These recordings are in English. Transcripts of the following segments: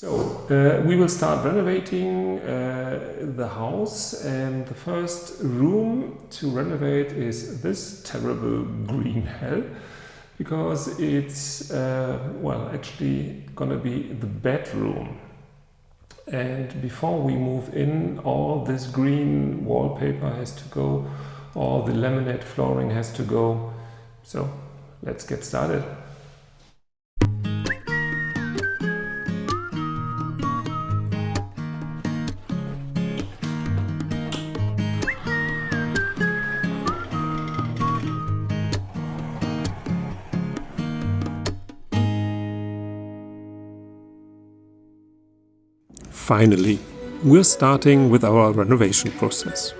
We will start renovating the house, and the first room to renovate is this terrible green hell, because it's actually gonna be the bedroom. And before we move in, all this green wallpaper has to go, all the laminate flooring has to go. So let's get started. Finally, we're starting with our renovation process.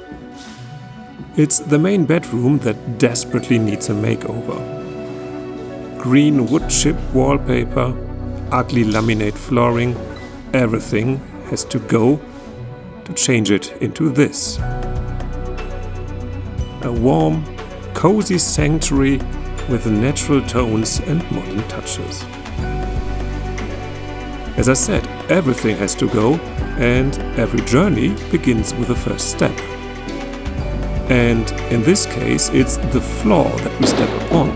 It's the main bedroom that desperately needs a makeover. Green wood chip wallpaper, ugly laminate flooring, everything has to go to change it into this. A warm, cozy sanctuary with natural tones and modern touches. As I said, everything has to go, and every journey begins with the first step. And in this case, it's the floor that we step upon.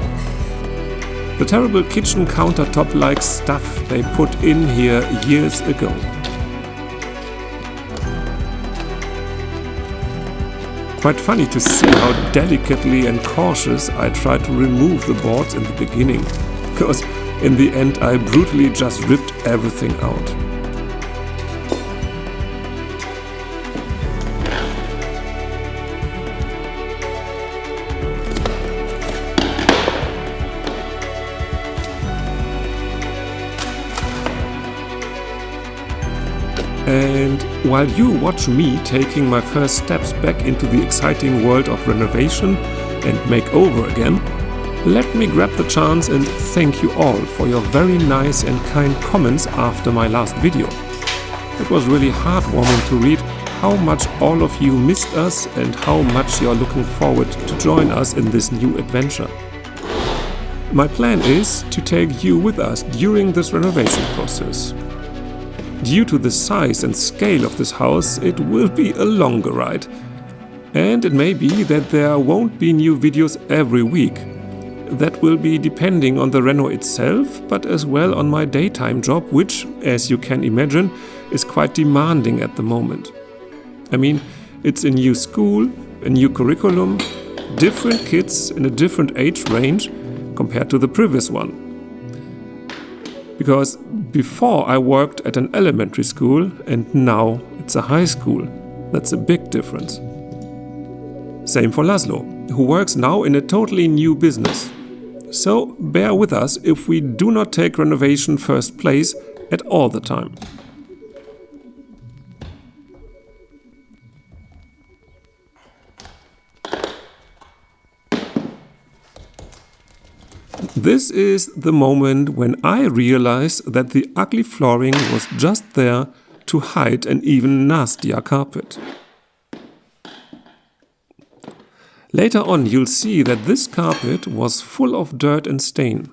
The terrible kitchen countertop-like stuff they put in here years ago. Quite funny to see how delicately and cautious I tried to remove the boards in the beginning, because in the end I brutally just ripped everything out. And while you watch me taking my first steps back into the exciting world of renovation and makeover again, let me grab the chance and thank you all for your very nice and kind comments after my last video. It was really heartwarming to read how much all of you missed us and how much you're looking forward to join us in this new adventure. My plan is to take you with us during this renovation process. Due to the size and scale of this house, it will be a longer ride. And it may be that there won't be new videos every week. That will be depending on the reno itself, but as well on my daytime job, which, as you can imagine, is quite demanding at the moment. I mean, it's a new school, a new curriculum, different kids in a different age range compared to the previous one. Because before I worked at an elementary school and now it's a high school. That's a big difference. Same for Laszlo, who works now in a totally new business. So bear with us if we do not take renovation first place at all the time. This is the moment when I realize that the ugly flooring was just there to hide an even nastier carpet. Later on you'll see that this carpet was full of dirt and stain.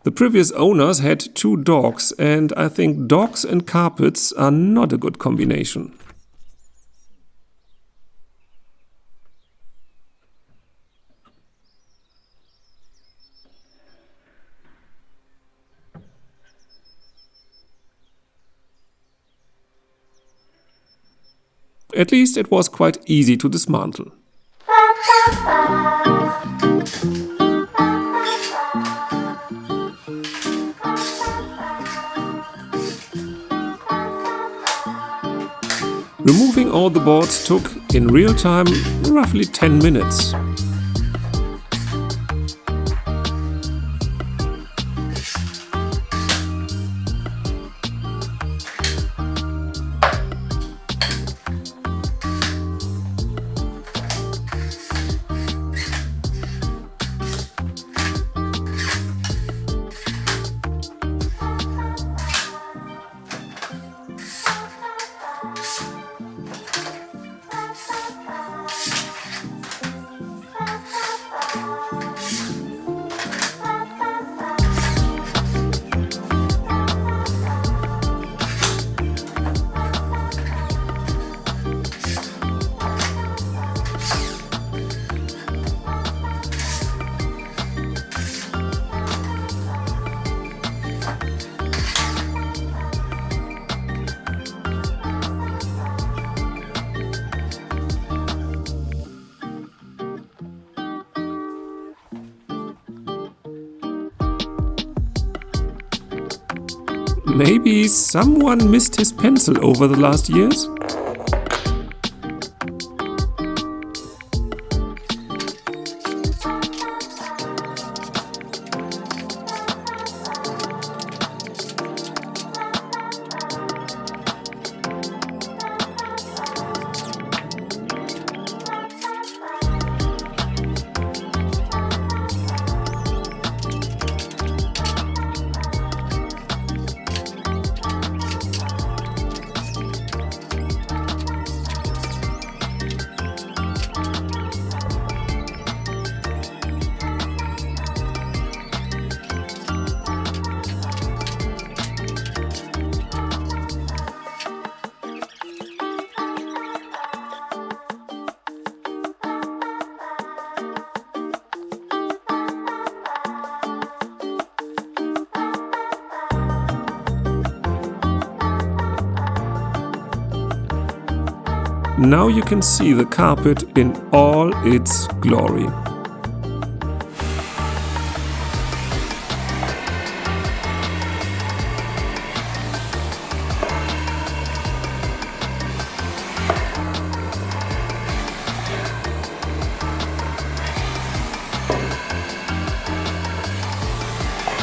The previous owners had 2 dogs, and I think dogs and carpets are not a good combination. At least it was quite easy to dismantle. Removing all the boards took, in real time, roughly 10 minutes. Maybe someone missed his pencil over the last years? Now you can see the carpet in all its glory.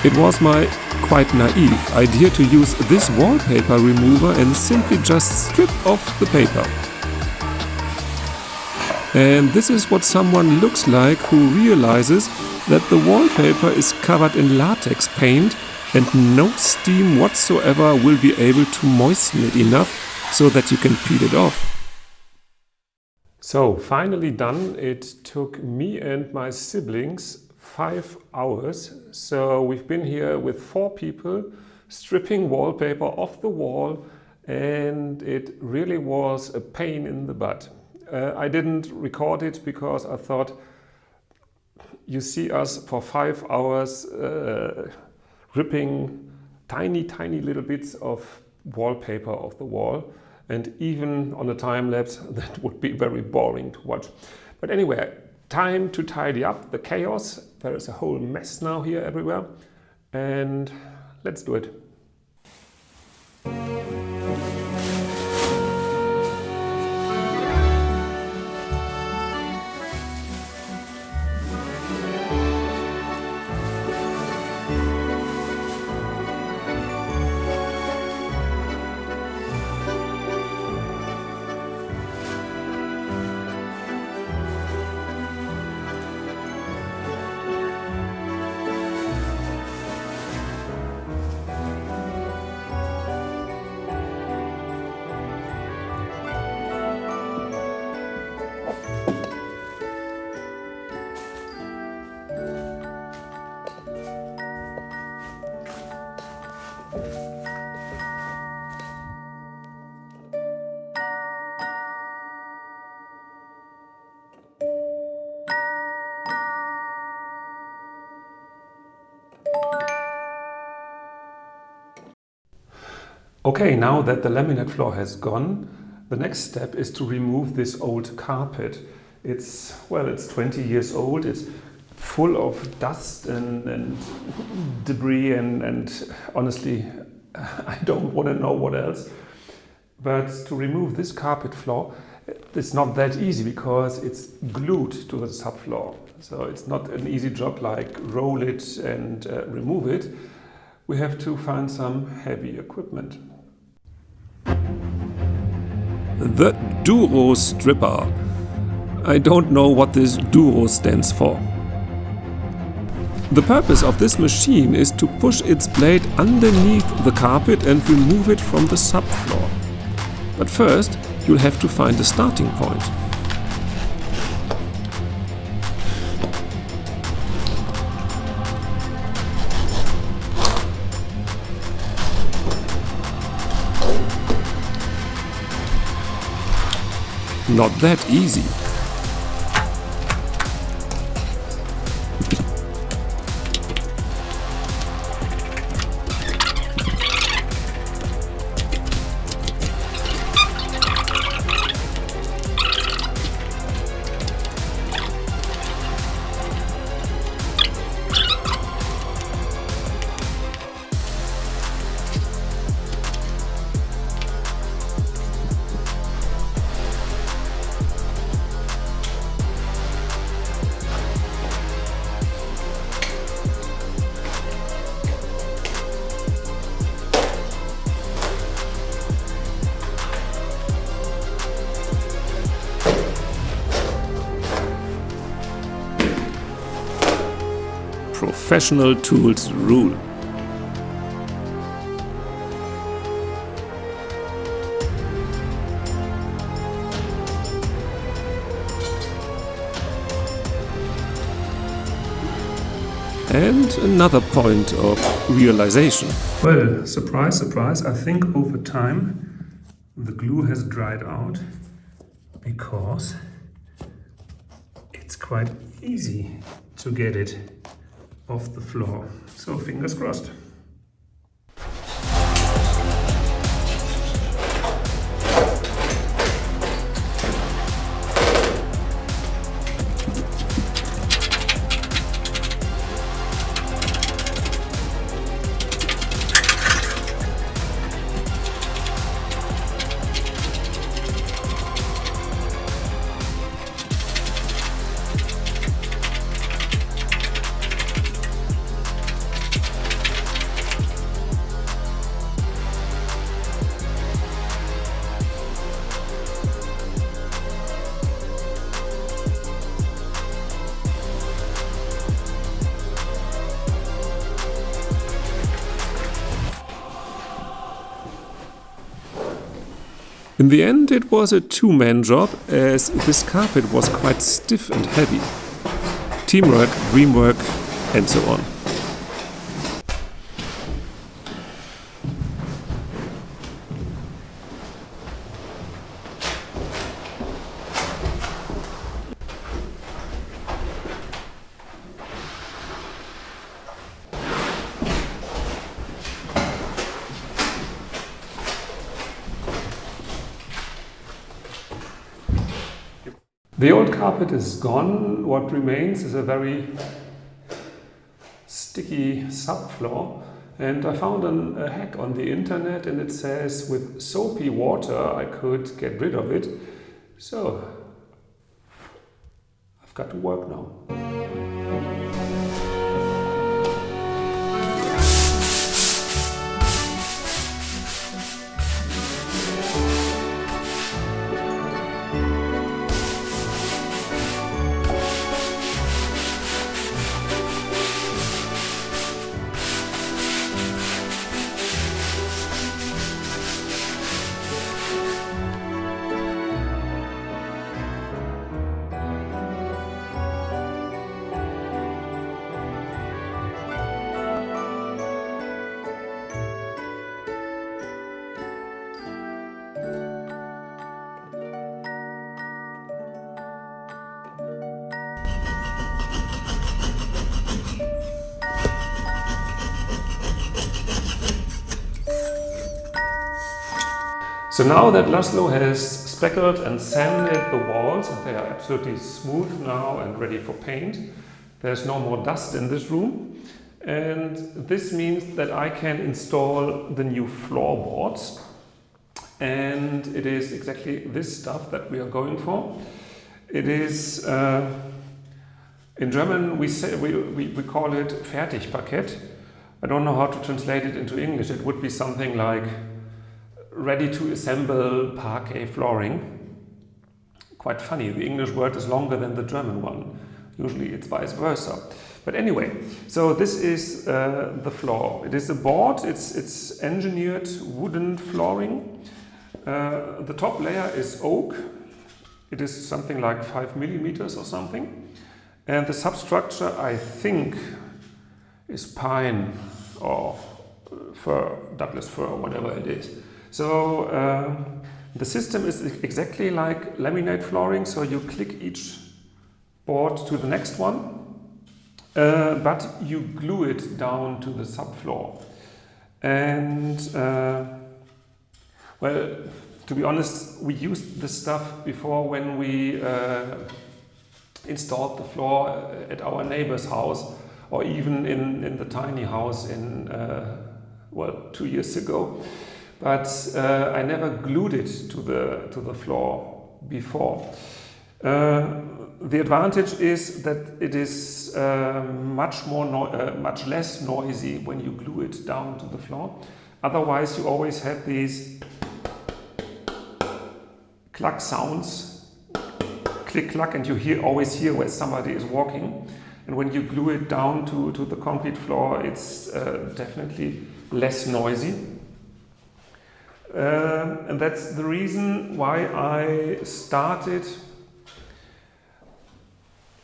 It was my quite naive idea to use this wallpaper remover and simply just strip off the paper. And this is what someone looks like who realizes that the wallpaper is covered in latex paint and no steam whatsoever will be able to moisten it enough so that you can peel it off. So finally done. It took me and my siblings 5 hours. So we've been here with 4 people stripping wallpaper off the wall, and it really was a pain in the butt. I didn't record it because I thought, you see us for 5 hours ripping tiny little bits of wallpaper off the wall, and even on a time lapse that would be very boring to watch. But anyway, time to tidy up the chaos. There is a whole mess now here everywhere, and let's do it. Okay, now that the laminate floor has gone, the next step is to remove this old carpet. It's 20 years old. It's full of dust and debris and honestly, I don't want to know what else. But to remove this carpet floor, it's not that easy because it's glued to the subfloor. So it's not an easy job like roll it and remove it. We have to find some heavy equipment. The Duro Stripper. I don't know what this Duro stands for. The purpose of this machine is to push its blade underneath the carpet and remove it from the subfloor. But first, you'll have to find a starting point. Not that easy. professional tools rule. And another point of realization. Well, surprise, surprise, I think over time the glue has dried out because it's quite easy to get it off the floor. So fingers crossed. In the end, it was a two-man job, as this carpet was quite stiff and heavy. Teamwork, dreamwork, and so on. The old carpet is gone. What remains is a very sticky subfloor, and I found a hack on the internet, and it says with soapy water I could get rid of it. So I've got to work now. So now that Laszlo has speckled and sanded the walls, and they are absolutely smooth now and ready for paint, there's no more dust in this room. And this means that I can install the new floorboards. And it is exactly this stuff that we are going for. It is, in German we call it Fertigparkett. I don't know how to translate it into English. It would be something like ready to assemble parquet flooring. Quite funny, the English word is longer than the German one. Usually it's vice versa. But anyway, so this is the floor. It is a board, it's engineered wooden flooring. The top layer is oak. It is something like 5 millimeters or something. And the substructure, I think, is pine or fir, Douglas fir, whatever it is. So the system is exactly like laminate flooring, so you click each board to the next one, but you glue it down to the subfloor. And well, to be honest, we used this stuff before when we installed the floor at our neighbor's house, or even in the tiny house in, well, 2 years ago. But I never glued it to the floor before. The advantage is that it is much less noisy when you glue it down to the floor. Otherwise, you always have these clack sounds, click clack, and you always hear where somebody is walking. And when you glue it down to the concrete floor, it's definitely less noisy. And that's the reason why I started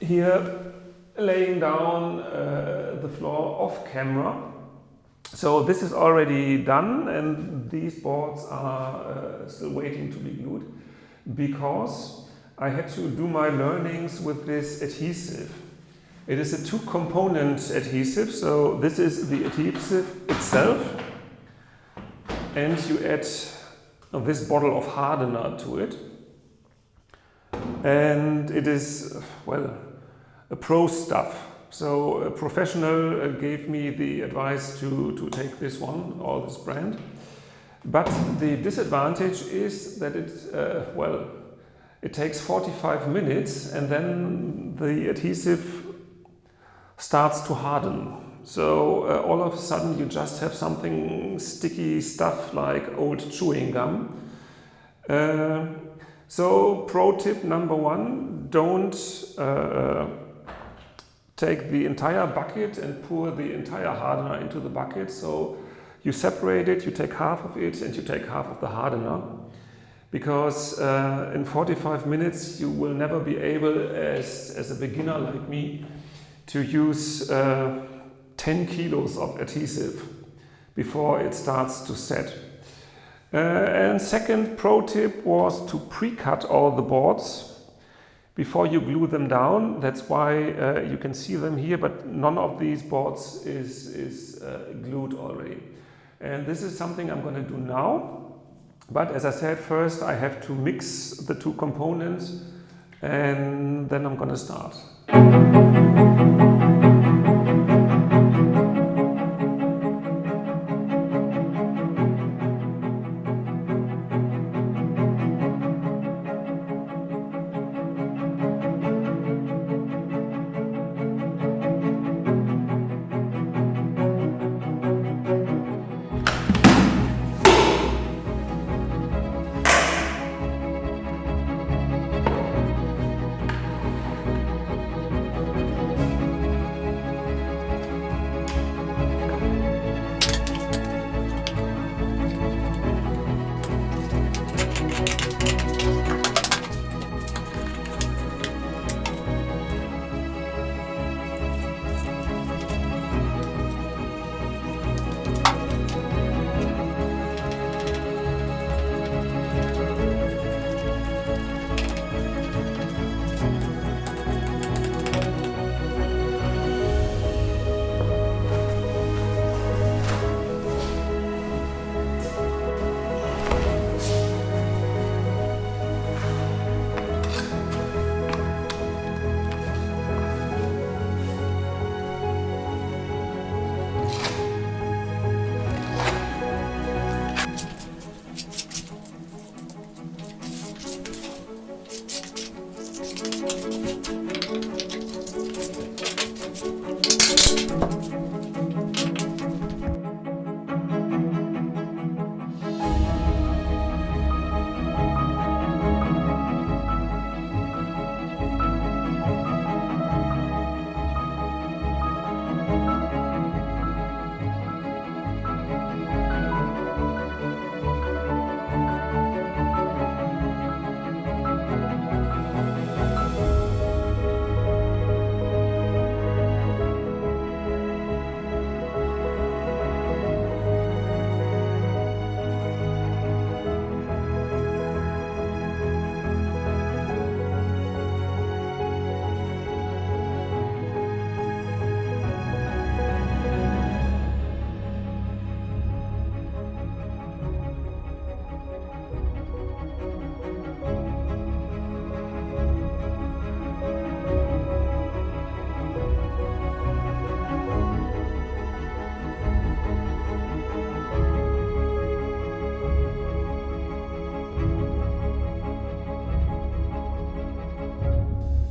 here laying down the floor off camera. So this is already done, and these boards are still waiting to be glued because I had to do my learnings with this adhesive. It is a two-component adhesive, so this is the adhesive itself, and you add this bottle of hardener to it. And it is, well, a pro stuff. So a professional gave me the advice to take this one or this brand. But the disadvantage is that it takes 45 minutes and then the adhesive starts to harden. So all of a sudden you just have something sticky stuff like old chewing gum. So pro tip number one, don't take the entire bucket and pour the entire hardener into the bucket. So you separate it, you take half of it and you take half of the hardener. Because in 45 minutes you will never be able, as a beginner like me, to use 10 kilos of adhesive before it starts to set. And second pro tip was to pre-cut all the boards before you glue them down. That's why you can see them here, but none of these boards is glued already. And this is something I'm going to do now. But as I said, first I have to mix the two components and then I'm going to start.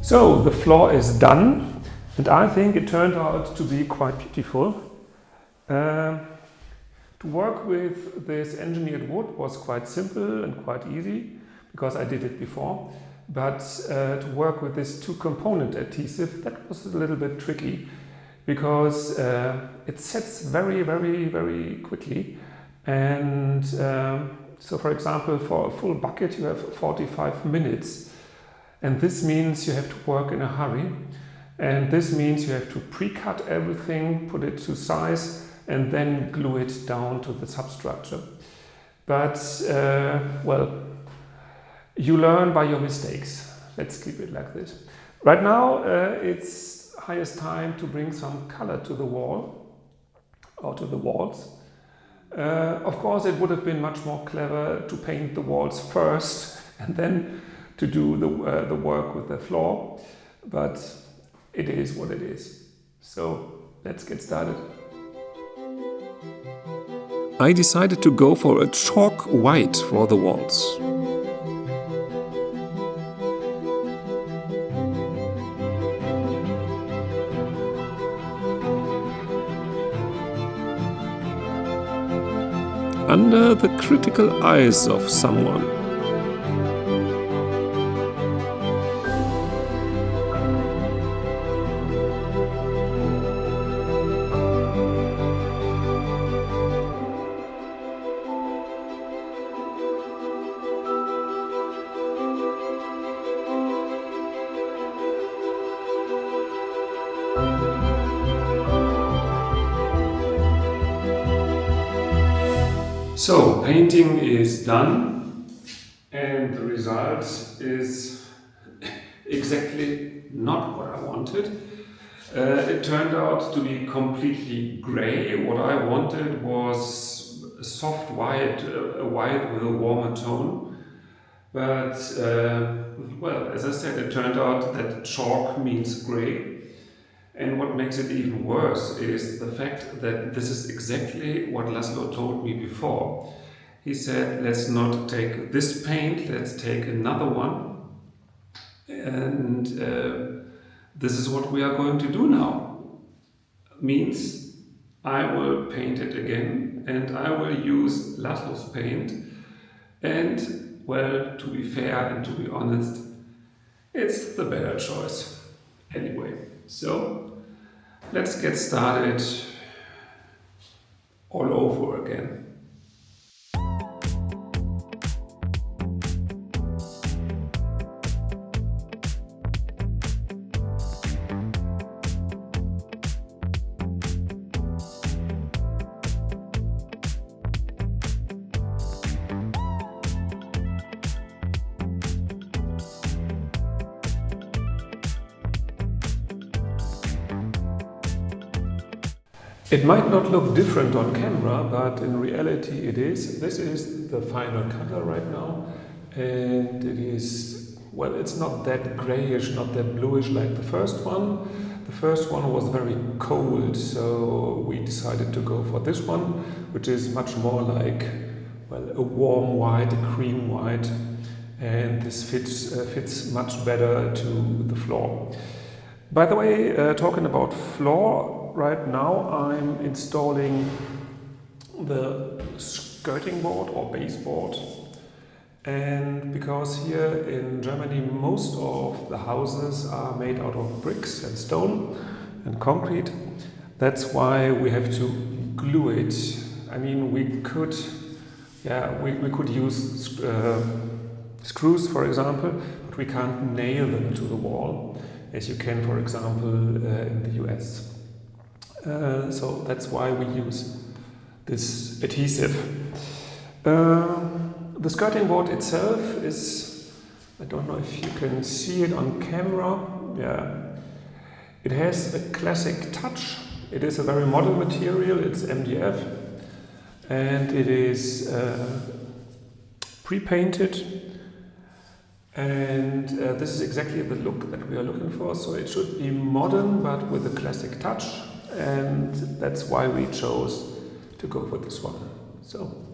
So the floor is done, and I think it turned out to be quite beautiful. To work with this engineered wood was quite simple and quite easy because I did it before. But to work with this two-component adhesive, that was a little bit tricky because it sets very, very, very quickly. And so, for example, for a full bucket, you have 45 minutes. And this means you have to work in a hurry. And this means you have to pre-cut everything, put it to size, and then glue it down to the substructure. But, well, you learn by your mistakes. Let's keep it like this. Right now, it's highest time to bring some color to the wall, or to the walls. Of course, it would have been much more clever to paint the walls first, and then to do the work with the floor. But it is what it is. So, let's get started. I decided to go for a chalk white for the walls. Under the critical eyes of someone. So, painting is done, and the result is exactly not what I wanted. It turned out to be completely grey. What I wanted was a soft white, a white with a warmer tone. But, well, as I said, it turned out that chalk means grey. And what makes it even worse is the fact that this is exactly what Laszlo told me before. He said, let's not take this paint, let's take another one. And this is what we are going to do now. Means I will paint it again, and I will use Laszlo's paint. And, well, to be fair and to be honest, it's the better choice. Anyway, so let's get started all over again. It might not look different on camera, but in reality it is. This is the final color right now, and it is, well, it's not that grayish, not that bluish like the first one. The first one was very cold, so we decided to go for this one, which is much more like, well, a warm white, a cream white, and this fits much better to the floor. By the way, talking about floor, right now I'm installing the skirting board or baseboard, and because here in Germany most of the houses are made out of bricks and stone and concrete, that's why we have to glue it. I mean, we could use screws, for example, but we can't nail them to the wall as you can, for example, in the US. So that's why we use this adhesive. The skirting board itself is, I don't know if you can see it on camera, yeah. It has a classic touch. It is a very modern material, it's MDF, and it is pre-painted. And this is exactly the look that we are looking for, so it should be modern but with a classic touch, and that's why we chose to go for this one. So.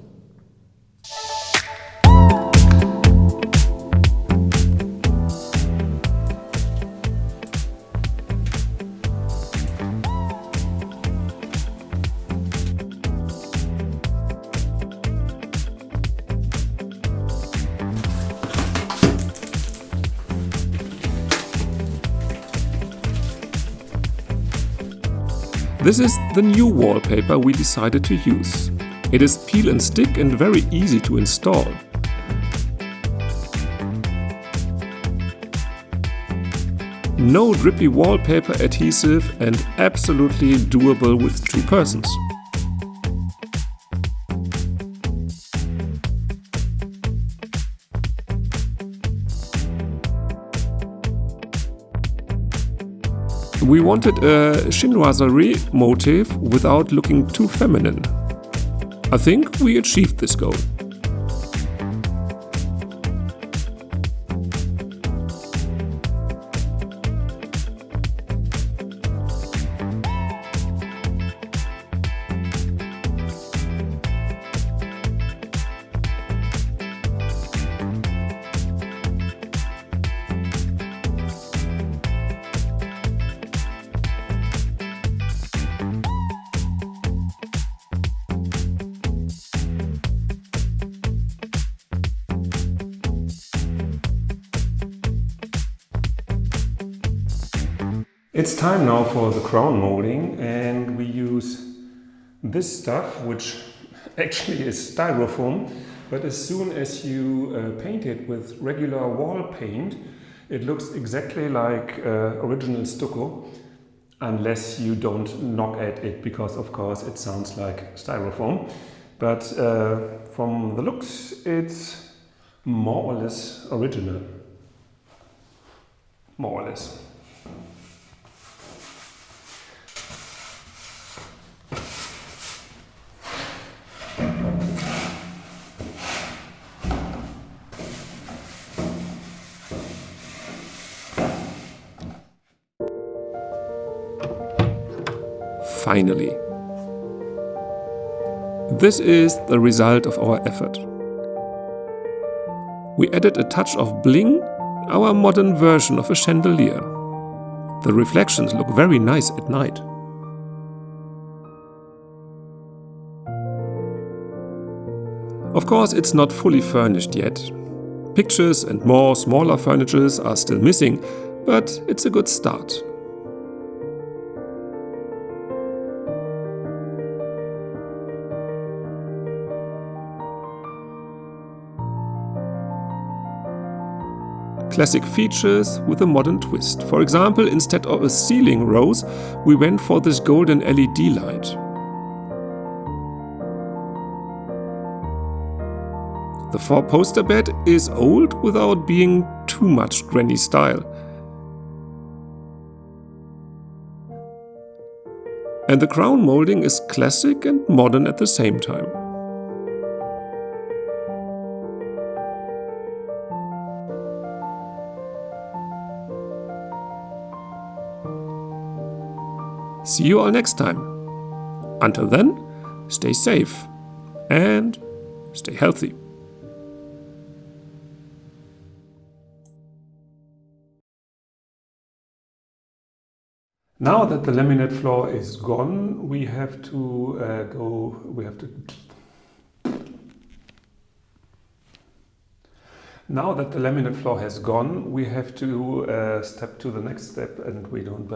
This is the new wallpaper we decided to use. It is peel and stick and very easy to install. No drippy wallpaper adhesive and absolutely doable with 2 persons. We wanted a chinoiserie motif without looking too feminine. I think we achieved this goal. It's time now for the crown molding, and we use this stuff, which actually is styrofoam, but as soon as you paint it with regular wall paint, it looks exactly like original stucco, unless you don't knock at it, because of course it sounds like styrofoam. But from the looks, it's more or less original. More or less. Finally. This is the result of our effort. We added a touch of bling, our modern version of a chandelier. The reflections look very nice at night. Of course, it's not fully furnished yet. Pictures and more smaller furnitures are still missing, but it's a good start. Classic features with a modern twist. For example, instead of a ceiling rose, we went for this golden LED light. The 4-poster bed is old without being too much granny style. And the crown molding is classic and modern at the same time. See you all next time. Until then, stay safe and stay healthy. Now that the laminate floor is gone, we have to Now that the laminate floor has gone, we have to step to the next step, and we don't